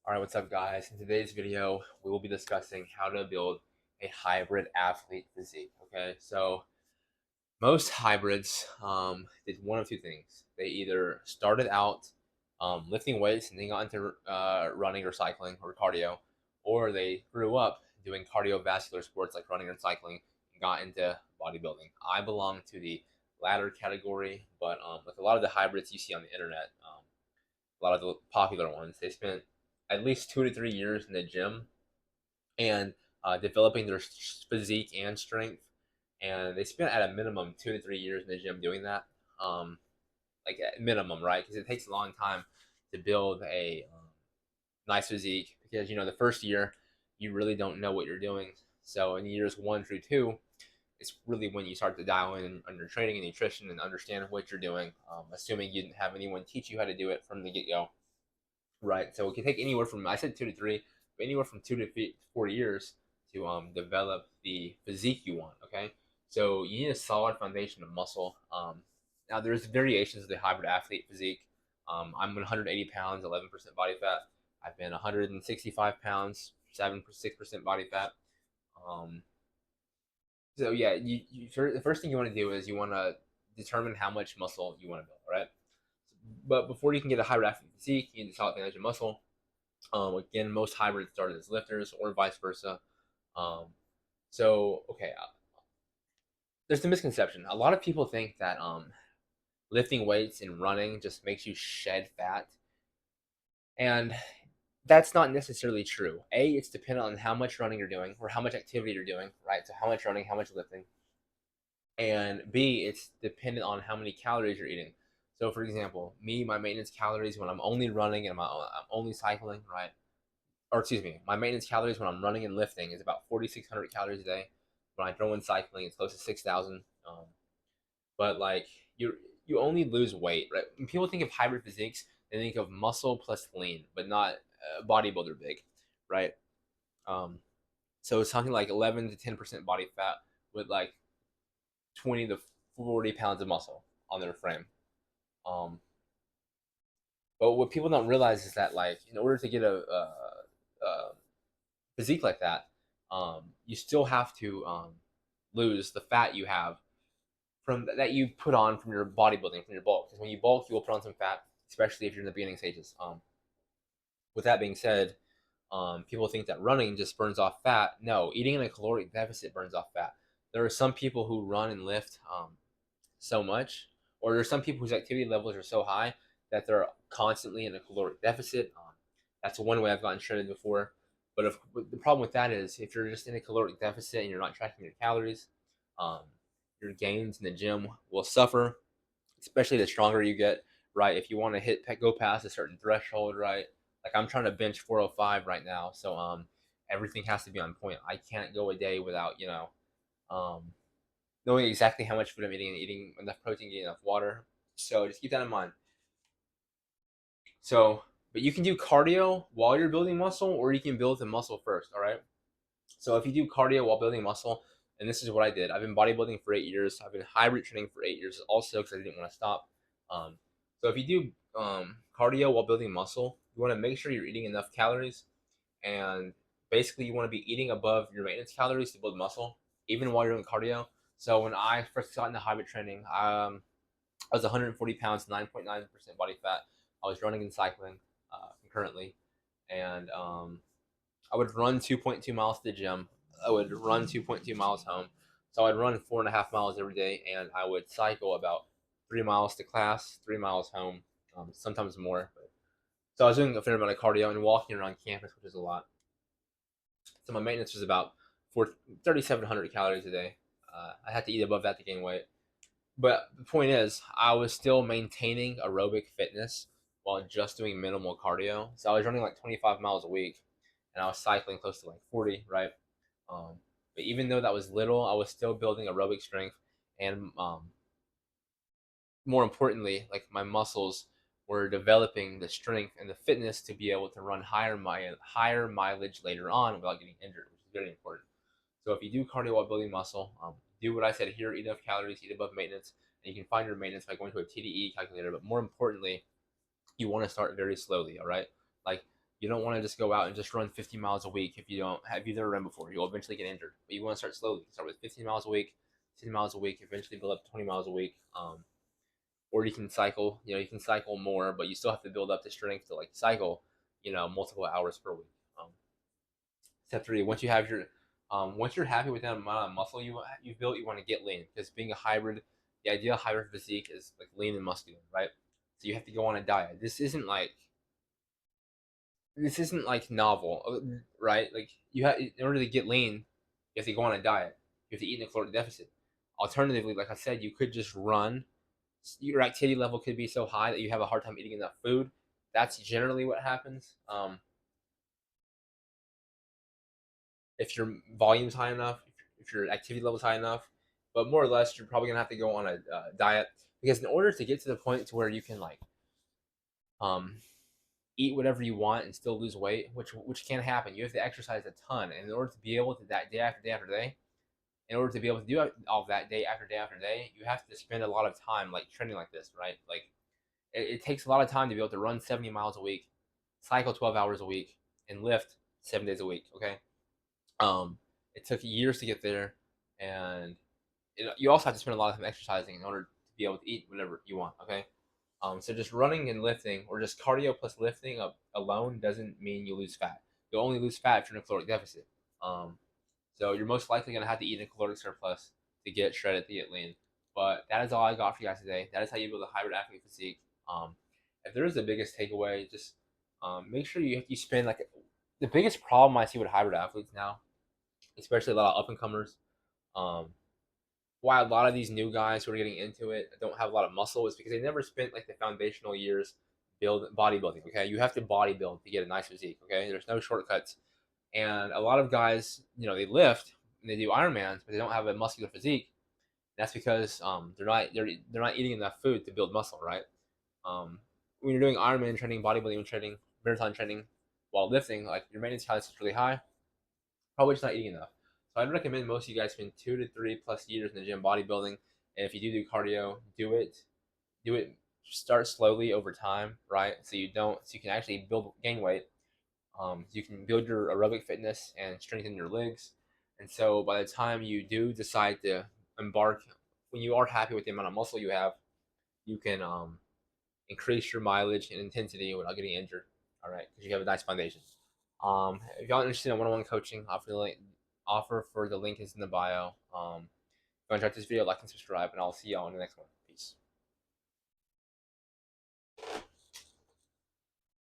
Alright, what's up guys? In today's video, we will be discussing how to build a hybrid athlete physique, okay? So, most hybrids did one of two things. They either started out lifting weights and then got into running or cycling or cardio, or they grew up doing cardiovascular sports like running and cycling and got into bodybuilding. I belong to the latter category, but with a lot of the hybrids you see on the internet, a lot of the popular ones, they spent at least 2 to 3 years in the gym and developing their physique and strength. And they spent at a minimum 2 to 3 years in the gym doing that, like at minimum, right? Because it takes a long time to build a nice physique. Because the first year you really don't know what you're doing. So in years 1 through 2, it's really when you start to dial in on your training and nutrition and understand what you're doing. Assuming you didn't have anyone teach you how to do it from the get go. Right. So it can take anywhere from I said 2 to 3, but anywhere from 2 to 4 years to develop the physique you want. Okay. So you need a solid foundation of muscle. Now there's variations of the hybrid athlete physique. I'm 180 pounds, 11% body fat. I've been 165 pounds, 6% body fat. Um, so yeah, the first thing you want to do is you want to determine how much muscle you want to build. Right. But before you can get a hybrid athlete physique, you need a solid foundation of muscle. Again, most hybrids started as lifters or vice versa. Um, so, okay, there's the misconception. A lot of people think that lifting weights and running just makes you shed fat. And that's not necessarily true. A, it's dependent on how much running you're doing or how much activity you're doing, right? So, how much running, how much lifting. And B, it's dependent on how many calories you're eating. So, for example, me, my maintenance calories when I'm only running and I'm only cycling, right? Or excuse me, my maintenance calories when I'm running and lifting is about 4,600 calories a day. When I throw in cycling, it's close to 6,000. But like you only lose weight, right? When people think of hybrid physiques, they think of muscle plus lean, but not bodybuilder big, right? Um, so it's something like 11 to 10% body fat with like 20 to 40 pounds of muscle on their frame. Um, but what people don't realize is that like in order to get a physique like that, you still have to lose the fat you have from that you put on from your bodybuilding, from your bulk. Because when you bulk, you will put on some fat, especially if you're in the beginning stages. With that being said, people think that running just burns off fat. No, eating in a caloric deficit burns off fat. There are some people who run and lift so much, or there's some people whose activity levels are so high that they're constantly in a caloric deficit. That's one way I've gotten shredded before. But the problem with that is if you're just in a caloric deficit and you're not tracking your calories, um, your gains in the gym will suffer, especially the stronger you get. Right, if you want to go past a certain threshold, right? Like I'm trying to bench 405 right now, so everything has to be on point. I can't go a day without um, knowing exactly how much food I'm eating and eating enough protein, getting enough water. So just keep that in mind. So, but you can do cardio while you're building muscle, or you can build the muscle first. All right. So if you do cardio while building muscle, and this is what I did. I've been bodybuilding for 8 years. I've been hybrid training for 8 years, also because I didn't want to stop. Um, so if you do cardio while building muscle, you want to make sure you're eating enough calories, and basically you want to be eating above your maintenance calories to build muscle, even while you're doing cardio. So when I first got into hybrid training, I was 140 pounds, 9.9% body fat. I was running and cycling concurrently, and I would run 2.2 miles to the gym. I would run 2.2 miles home. So I'd run 4.5 miles every day, and I would cycle about 3 miles to class, 3 miles home, sometimes more. So I was doing a fair amount of cardio and walking around campus, which is a lot. So my maintenance was about 3,700 calories a day. I had to eat above that to gain weight. But the point is, I was still maintaining aerobic fitness while just doing minimal cardio. So I was running like 25 miles a week, and I was cycling close to like 40, right? Um, but even though that was little, I was still building aerobic strength, and more importantly, like my muscles were developing the strength and the fitness to be able to run higher mileage later on without getting injured, which is very important. So if you do cardio while building muscle, do what I said here: eat enough calories, eat above maintenance, and you can find your maintenance by going to a TDE calculator. But more importantly, you want to start very slowly. All right, like You don't want to just go out and just run 50 miles a week if you don't have you never run before. You'll eventually get injured. But you want to start slowly. Start with 15 miles a week, 10 miles a week, eventually build up to 20 miles a week. Or you can cycle. You can cycle more, but you still have to build up the strength to like cycle. Multiple hours per week. Step three: once you're happy with the amount of muscle you've built, you want to get lean because being a hybrid, the ideal hybrid physique is like lean and muscular, right? So you have to go on a diet. This isn't like novel, right? Like you have in order to get lean, you have to go on a diet. You have to eat in a caloric deficit. Alternatively, like I said, you could just run. Your activity level could be so high that you have a hard time eating enough food. That's generally what happens. If your volume's high enough, if your activity level's high enough, but more or less, you're probably gonna have to go on a diet because in order to get to the point to where you can like um, eat whatever you want and still lose weight, which can happen. You have to exercise a ton, and in order to be able to that day after day after day, in order to be able to do all of that day after day after day, you have to spend a lot of time like training like this, right? Like it takes a lot of time to be able to run 70 miles a week, cycle 12 hours a week, and lift 7 days a week. Okay, it took years to get there, and you also have to spend a lot of time exercising in order to be able to eat whatever you want. Okay, so just running and lifting, or just cardio plus lifting alone, doesn't mean you lose fat. You'll only lose fat if you're in a caloric deficit. Um, so you're most likely going to have to eat in a caloric surplus to get shredded, to get lean. But that is all I got for you guys today. That is how you build a hybrid athlete physique. If there is the biggest takeaway, just make sure you spend like the biggest problem I see with hybrid athletes now, especially a lot of up and comers. Um, why a lot of these new guys who are getting into it don't have a lot of muscle is because they never spent like the foundational years build bodybuilding. Okay, you have to bodybuild to get a nice physique. Okay, there's no shortcuts, and a lot of guys, they lift and they do Ironmans, but they don't have a muscular physique. That's because they're not eating enough food to build muscle, right? When you're doing Ironman training, bodybuilding training, marathon training, while lifting, like your maintenance calories is really high, probably just not eating enough. So I'd recommend most of you guys spend 2 to 3 plus years in the gym bodybuilding, and if you do cardio, do it. Start slowly over time, right? So you can actually gain weight. You can build your aerobic fitness and strengthen your legs, and so by the time you do decide to embark, when you are happy with the amount of muscle you have, you can increase your mileage and intensity without getting injured. All right, because you have a nice foundation. If y'all are interested in one-on-one coaching, offer for the link is in the bio. If you want to check this video, like and subscribe, and I'll see y'all in the next one.